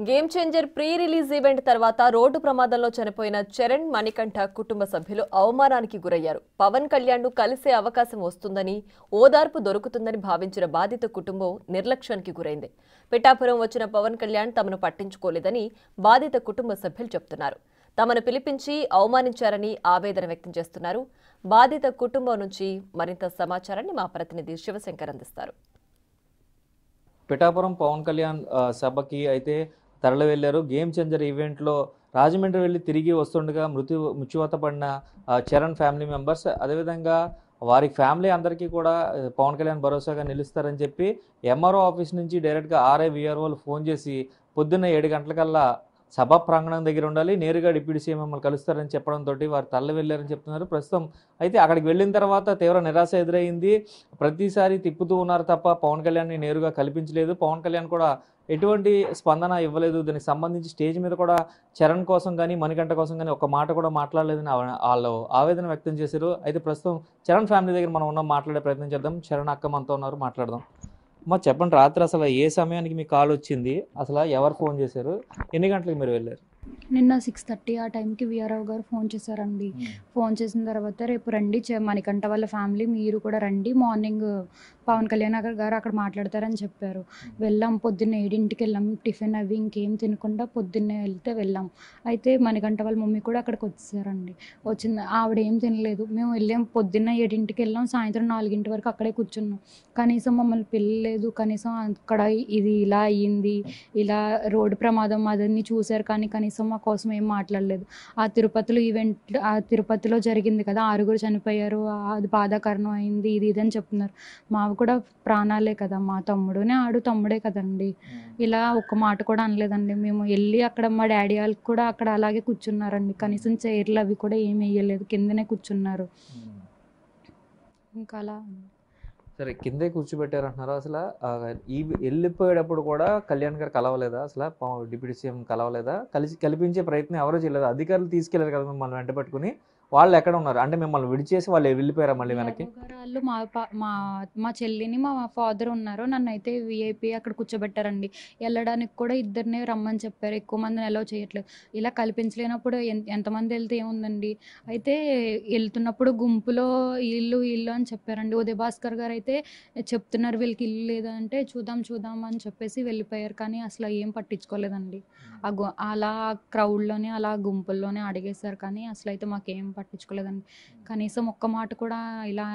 Game changer pre release event తర్వాత road ప్రమాదంలో చనిపోయిన చరణ్ మణికంఠ కుటుంబ సభ్యులు అవమానానికి గురయ్యారు. పవన్ కళ్యాణ్ ను కలిసే అవకాశం వస్తుందని, ఓదార్పు దొరుకుతుందని భావించిన బాధిత కుటుంబం నిర్లక్ష్యానికి గురైంది. పిఠాపురం వచ్చిన పవన్ కళ్యాణ్ తమను పట్టించుకోలేదని బాధిత కుటుంబ సభ్యులు చెబుతున్నారు. తమను పిలిపించి అవమానించారని ఆవేదన వ్యక్తం చేస్తున్నారు. బాధిత కుటుంబం నుంచి మరింత సమాచారాన్ని మా ప్రతినిధి శివశంకర్ అందిస్తారు. పిఠాపురం పవన్ కళ్యాణ్ సభకి అయితే తరలి వెళ్లారు. గేమ్ చేంజర్ ఈవెంట్లో రాజమండ్రి వెళ్ళి తిరిగి వస్తుండగా మృత్యువాత పడిన చరణ్ ఫ్యామిలీ మెంబర్స్, అదేవిధంగా వారి ఫ్యామిలీ అందరికీ కూడా పవన్ కళ్యాణ్ భరోసాగా నిలుస్తారని చెప్పి ఎంఆర్ఓ ఆఫీస్ నుంచి డైరెక్ట్గా ఆర్ఐ విఆర్ఓలు ఫోన్ చేసి పొద్దున్న 7 గంటలకల్లా సభా ప్రాంగణం దగ్గర ఉండాలి, నేరుగా డిప్యూటీ సీఎం మమ్మల్ని కలుస్తారని చెప్పడంతో వారు తరలి వెళ్ళారని చెప్తున్నారు. ప్రస్తుతం అయితే అక్కడికి వెళ్ళిన తర్వాత తీవ్ర నిరాశ ఎదురైంది. ప్రతిసారి తిప్పుతూ ఉన్నారు తప్ప పవన్ కళ్యాణ్ని నేరుగా కల్పించలేదు. పవన్ కళ్యాణ్ కూడా ఎటువంటి స్పందన ఇవ్వలేదు. దీనికి సంబంధించి స్టేజ్ మీద కూడా చరణ్ కోసం కానీ మణికంఠ కోసం కానీ ఒక మాట కూడా మాట్లాడలేదని వాళ్ళు ఆవేదన వ్యక్తం చేశారు. అయితే ప్రస్తుతం చరణ్ ఫ్యామిలీ దగ్గర మనం ఉన్నాం, మాట్లాడే ప్రయత్నం చేద్దాం. చరణ్ అక్క మనతో ఉన్నారు, మాట్లాడదాం. అమ్మ చెప్పండి, రాత్రి అసలు ఏ సమయానికి మీ కాల్ వచ్చింది, అసలు ఎవరు ఫోన్ చేశారు, ఎన్ని గంటలకు మీరు వెళ్ళారు? నిన్న 6:30 ఆ టైంకి వీఆర్ఓ గారు ఫోన్ చేశారండి. ఫోన్ చేసిన తర్వాత రేపు రండి, మణికంఠ వాళ్ళ ఫ్యామిలీ మీరు కూడా రండి, మార్నింగ్ పవన్ కళ్యాణ్ గారు అక్కడ మాట్లాడతారని చెప్పారు. వెళ్ళాం, పొద్దున్న 7ంటికి వెళ్ళాం. టిఫిన్ అవి ఇంకేం తినకుండా పొద్దున్నే వెళ్ళాం. అయితే మణికంఠ వాళ్ళ మమ్మీ కూడా అక్కడికి వచ్చేసారండి. ఆవిడ ఏం తినలేదు. మేము వెళ్ళాం, పొద్దున్న 7ంటికి వెళ్ళాం, సాయంత్రం 4 వరకు అక్కడే కూర్చున్నాం. కనీసం మమ్మల్ని పిల్లలేదు, కనీసం అక్కడ ఇది ఇలా అయ్యింది, ఇలా రోడ్డు ప్రమాదం అదన్నీ చూశారు, కానీ కనీసం మా కోసం ఏం మాట్లాడలేదు. ఆ తిరుపతిలో జరిగింది కదా, 6 చనిపోయారు, అది బాధాకరణం అయింది, ఇది అని చెప్తున్నారు. మావి కూడా ప్రాణాలే కదా, మా తమ్ముడునే తమ్ముడే కదండి. ఇలా ఒక్క మాట కూడా అనలేదండి. మేము వెళ్ళి అక్కడ మా డాడీ వాళ్ళకి కూడా అక్కడ అలాగే కూర్చున్నారండి. కనీసం చైర్లు అవి కూడా ఏమి వేయలేదు, కిందనే కూర్చున్నారు. ఇంకా అలా సరే, కిందే కూర్చోబెట్టారు అంటున్నారు. అసలు వెళ్ళిపోయేటప్పుడు కూడా కళ్యాణ్ గారు కలవలేదా? అసలు డిప్యూటీ సీఎం కలవలేదా? కల్పించే ప్రయత్నం ఎవరో చేయలేదు. అధికారులు తీసుకెళ్లారు కదా మిమ్మల్ని వెంట పట్టుకుని, వాళ్ళు ఎక్కడ ఉన్నారు? అంటే మిమ్మల్ని విడిచేసి వాళ్ళు వెళ్ళిపోయారా మళ్ళీ వెనక్కి? వాళ్ళు మా చెల్లిని మా ఫాదర్ ఉన్నారు, నన్ను అయితే విఐపి అక్కడ కూర్చోబెట్టారండి. వెళ్ళడానికి కూడా ఇద్దరినే రమ్మని చెప్పారు, ఎక్కువ మందిని అలౌ చేయట్లేదు. ఇలా కల్పించలేనప్పుడు ఎంతమంది వెళ్తే ఏముందండి. అయితే వెళ్తున్నప్పుడు గుంపులో ఇల్లు అని చెప్పారండి. ఉదయ భాస్కర్ గారు అయితే చెప్తున్నారు వీళ్ళకి ఇల్లు లేదా అంటే చూద్దాం అని చెప్పేసి వెళ్ళిపోయారు. కానీ అసలు ఏం పట్టించుకోలేదండి. అలా క్రౌడ్లోనే అలా గుంపుల్లోనే అడిగేశారు, కానీ అసలు అయితే మాకేం పట్టించుకోలేదండి. కనీసం ఒక్క మాట కూడా ఇలా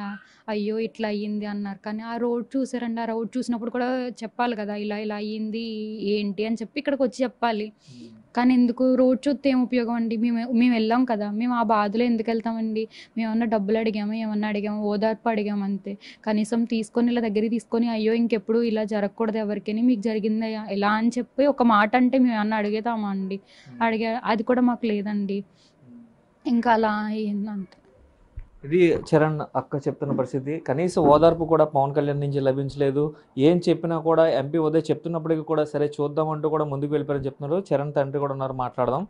అయ్యో ఇట్లా అయ్యింది అన్నారు. కానీ ఆ రోడ్ చూసారండి, ఆ రోడ్ చూసినప్పుడు కూడా చెప్పాలి కదా, ఇలా అయ్యింది ఏంటి అని చెప్పి ఇక్కడికి వచ్చి చెప్పాలి. కానీ ఎందుకు రోడ్ చూస్తే ఏం ఉపయోగం అండి? మేము వెళ్ళాం కదా, మేము ఆ బాధలో ఎందుకు వెళ్తామండి? మేము ఏమన్నా డబ్బులు అడిగాము, ఓదార్పు అడిగాము అంతే. కనీసం ఇలా దగ్గరికి తీసుకొని అయ్యో ఇంకెప్పుడు ఇలా జరగకూడదు ఎవరికైనా, మీకు జరిగిందా ఎలా అని చెప్పి ఒక మాట అంటే మేము ఏమన్నా అడిగేదామా అండి? అది కూడా మాకు లేదండి. ఇంకా అలా అయిందంత. ఇది చరణ్ అక్క చెప్తున్న పరిస్థితి. కనీస ఓదార్పు కూడా పవన్ కళ్యాణ్ నుంచి లభించలేదు. ఏం చెప్పినా కూడా ఎంపీ ఉదయ్ చెప్తున్నప్పటికీ కూడా సరే చూద్దామంటూ కూడా ముందుకు వెళ్ళిపోయారని చెప్తున్నారు. చరణ్ తండ్రి కూడా ఉన్నారు, మాట్లాడదాం.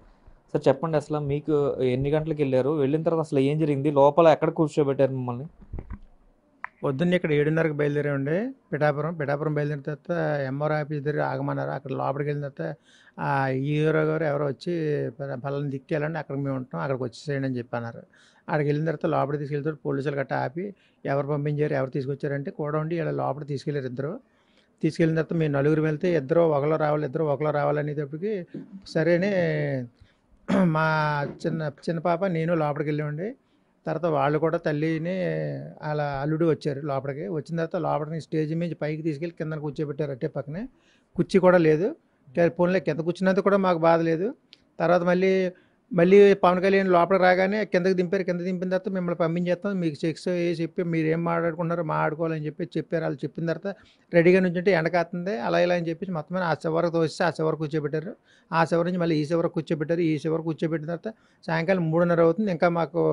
సార్ చెప్పండి, అసలు మీకు ఎన్ని గంటలకు వెళ్ళారు? వెళ్ళిన తర్వాత అసలు ఏం జరిగింది? లోపల ఎక్కడ కూర్చోబెట్టారు మిమ్మల్ని? పొద్దున్న ఇక్కడ 7:30కి బయలుదేరామండి. పిఠాపురం బయలుదేరిన తర్వాత ఎంఆర్ఓ ఆఫీస్ దగ్గర ఆగమన్నారు. అక్కడ లోపలికి వెళ్ళిన తర్వాత హీరో గారు ఎవరో వచ్చి పలానా దిక్కు వెళ్ళండి, అక్కడ మేము ఉంటాం, అక్కడికి వచ్చేసేయండి అని చెప్పన్నారు. అక్కడికి వెళ్ళిన తర్వాత లోపలికి తీసుకెళ్తారు, పోలీసులు గట్టా ఆపి ఎవరు పంపించారు, ఎవరు తీసుకొచ్చారంటే కూడా ఉండి ఇలా లోపలికి తీసుకెళ్ళారు. తీసుకెళ్ళిన తర్వాత మేము 4 వెళ్తే ఇద్దరు ఒకలో రావాలనేటప్పటికి సరేనే మా చిన్న పాప నేను లోపలికి వెళ్ళామండి. తర్వాత వాళ్ళు కూడా తల్లిని అలా అల్లుడు వచ్చారు లోపలికి. వచ్చిన తర్వాత లోపలికి స్టేజ్ మీద పైకి తీసుకెళ్ళి కింద కూర్చోబెట్టారు, అట్టే పక్కనే. కుర్చీ కూడా లేదు. పోన్లే, కింద కూర్చున్నందుకు కూడా మాకు బాధ లేదు. తర్వాత మళ్ళీ పవన్ కళ్యాణ్ లోపలికి రాగానే కిందకి దింపారు. కింద దింపిన తర్వాత మిమ్మల్ని పంపించేస్తాం, మీకు చెక్స్ చెప్పి మీరు ఏం మాట్లాడుకున్నారో మాట్లాడుకోవాలని చెప్పారు. వాళ్ళు చెప్పిన తర్వాత రెడీగా నుంచి ఉంటే ఎండకాస్తుంది అలా ఇలా అని చెప్పేసి మొత్తం ఆ చివరకు తోస్తే ఆ చివరకు కూర్చోబెట్టారు. ఆ చివరి నుంచి మళ్ళీ ఈ చివరకు కూర్చోబెట్టారు. ఈ చివరకు కూర్చోబెట్టిన తర్వాత సాయంకాలం 3:30 అవుతుంది. ఇంకా మాకు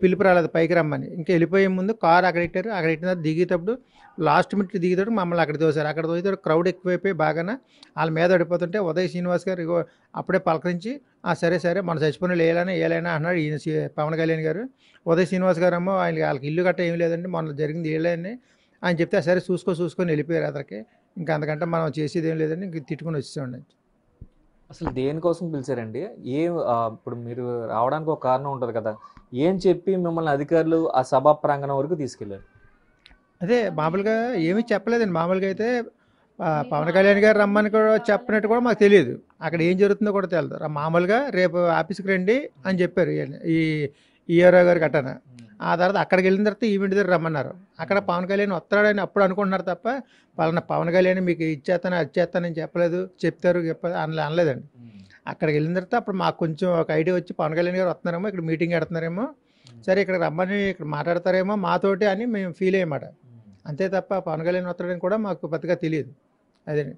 పిలుపు రాలేదు పైకి రమ్మని. ఇంకా వెళ్ళిపోయే ముందు కారు అక్కడ పెట్టారు. అక్కడ పెట్టిన తర్వాత దిగేటప్పుడు లాస్ట్ మినిట్ దిగేటప్పుడు మమ్మల్ని అక్కడ తోసారు. అక్కడ తోసేటప్పుడు క్రౌడ్ ఎక్కువైపోయి బాగానే వాళ్ళ మీద పడిపోతుంటే ఉదయ్ శ్రీనివాస్ గారు ఇగో అప్పుడే పలకరించి సరే మన చచ్చిపోయిన వేయాలైనా అన్నాడు ఈయన పవన్ కళ్యాణ్ గారు. ఉదయ్ శ్రీనివాస్ గారు ఏమో వాళ్ళకి ఇల్లు గట్ట ఏం లేదండి, మొన్న జరిగింది వేయాలని ఆయన చెప్తే సరే చూసుకొని వెళ్ళిపోయారు అతనికి. ఇంకా అంతకంటే మనం చేసేది ఏం లేదండి, ఇంక తిట్టుకుని వచ్చేసామండి. అసలు దేనికోసం పిలిచారండి? ఏం ఇప్పుడు మీరు రావడానికి ఒక కారణం ఉంటది కదా! ఏం చెప్పి మిమ్మల్ని అధికారులు ఆ సభా ప్రాంగణం వరకు తీసుకెళ్లారు? అదే మామూలుగా ఏమీ చెప్పలేదండి. మామూలుగా అయితే పవన్ కళ్యాణ్ గారు రమ్మని కూడా చెప్పినట్టు కూడా మాకు తెలియదు. అక్కడ ఏం జరుగుతుందో కూడా తెలీదు. మామూలుగా రేపు ఆఫీస్‌కి రండి అని చెప్పారు. ఈ ఈఆర్ఓ గారు గట్టాన. ఆ తర్వాత అక్కడికెళ్ళిన తర్వాత ఈవెంట్ దగ్గర రమ్మన్నారు. అక్కడ పవన్ కళ్యాణ్ వస్తాడని అప్పుడు అనుకుంటున్నారు తప్ప, పలానా పవన్ కళ్యాణ్ మీకు ఇది చేస్తాను, అది చేస్తానని చెప్పలేదు. చెప్తారు అనలేదండి. అక్కడికెళ్ళిన తర్వాత అప్పుడు మాకు కొంచెం ఒక ఐడియా వచ్చి పవన్ కళ్యాణ్ గారు వస్తున్నారేమో, ఇక్కడ మీటింగ్ పెడుతున్నారేమో, సరే ఇక్కడికి రమ్మని ఇక్కడ మాట్లాడతారేమో మాతోటి అని మేము ఫీల్ అయ్యామాట. అంతే తప్ప పవన్ కళ్యాణ్ వస్తాడని కూడా మాకు పెద్దగా తెలియదు. అదేనండి.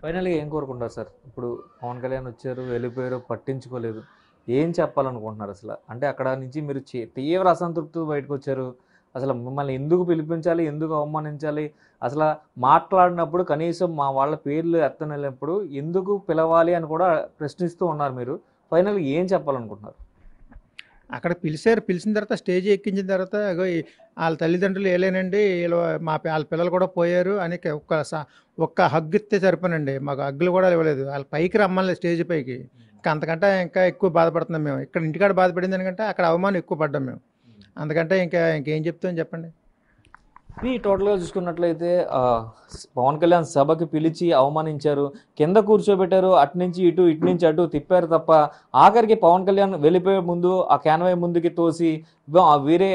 ఫైనల్‌గా ఏం కోరుకుంటారు సార్? ఇప్పుడు పవన్ కళ్యాణ్ వచ్చారు, వెళ్ళిపోయారు, పట్టించుకోలేదు. ఏం చెప్పాలనుకుంటున్నారు అసల? అంటే అక్కడ నుంచి మీరు తీవ్ర అసంతృప్తితో బయటకొచ్చారు. అసలు మిమ్మల్ని ఎందుకు పిలిపించాలి? ఎందుకు అవమానించాలి? అసల మాట్లాడినప్పుడు కనీసం మా వాళ్ళ పేర్లు ఎత్తనప్పుడు ఎందుకు పిలవాలి అని కూడా ప్రశ్నిస్తూ ఉన్నారు మీరు. ఫైనల్‌గా ఏం చెప్పాలనుకుంటున్నారు? అక్కడ పిలిచారు. పిలిచిన తర్వాత స్టేజ్ ఎక్కించిన తర్వాత అగో ఆళ్ళ తల్లిదండ్రులు ఏలేనండి, ఆళ్ళ పిల్లలు కూడా పోయారు అని ఒక్క హగ్ ఇస్తే సరిపోనండి. మాకు హగ్గులు కూడా ఇవ్వలేదు. ఆళ్ళు పైకి రమ్మనలేదు స్టేజ్ పైకి. అంతకంటే ఇంకా ఎక్కువ బాధపడుతున్నాం మేము. ఇక్కడ ఇంటికాడ బాధపడింది దానికంటే అక్కడ అవమానం ఎక్కువ పడ్డాం మేము. అందుకంటే ఇంకేం చెప్తాం చెప్పండి. మీ టోటల్‌గా చూసుకున్నట్లయితే పవన్ కళ్యాణ్ సభకి పిలిచి అవమానించారు. కింద కూర్చోబెట్టారు. అటు నుంచి ఇటు, ఇటు నుంచి అటు తిప్పారు తప్ప ఆఖరికి పవన్ కళ్యాణ్ వెళ్ళిపోయే ముందు ఆ క్యాన్వాయ్ ముందుకి తోసి వీరే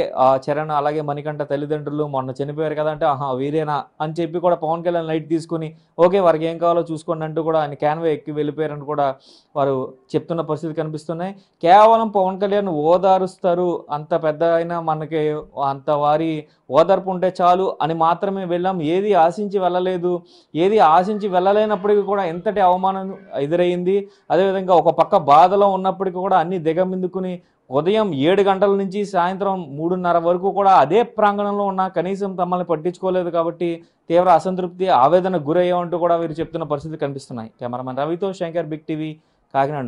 చరణ్ అలాగే మణికంఠ తల్లిదండ్రులు మొన్న చనిపోయారు కదా! అంటే ఆహా! వీరేనా అని చెప్పి కూడా పవన్ కళ్యాణ్ లైట్ తీసుకొని ఓకే వారికి ఏం కావాలో చూసుకోండి అంటూ కూడా ఆయన క్యాన్వాయ్ ఎక్కి వెళ్ళిపోయారని కూడా వారు చెప్తున్న పరిస్థితి కనిపిస్తున్నాయి. కేవలం పవన్ కళ్యాణ్ ఓదారుస్తారు. అంత పెద్ద అయినా మనకి అంత వారి ఓదార్పు ఉంటే చాలు అని మాత్రమే వెళ్ళాం. ఏది ఆశించి వెళ్ళలేదు. ఏది ఆశించి వెళ్ళలేనప్పటికీ కూడా ఎంతటి అవమానం ఎదురయ్యింది. అదేవిధంగా ఒక పక్క బాధలో ఉన్నప్పటికీ కూడా అన్ని దిగమిందుకుని ఉదయం 7 గంటల నుంచి సాయంత్రం 3:30 వరకు కూడా అదే ప్రాంగణంలో ఉన్న కనీసం తమల్ని పట్టించుకోలేదు కాబట్టి తీవ్ర అసంతృప్తి, ఆవేదనకు గురయ్యామంటూ కూడా వీరు చెప్తున్న పరిస్థితి కనిపిస్తున్నాయి. కెమెరామెన్ రవితో శంకర్, బిగ్ టీవీ, కాకినాడ.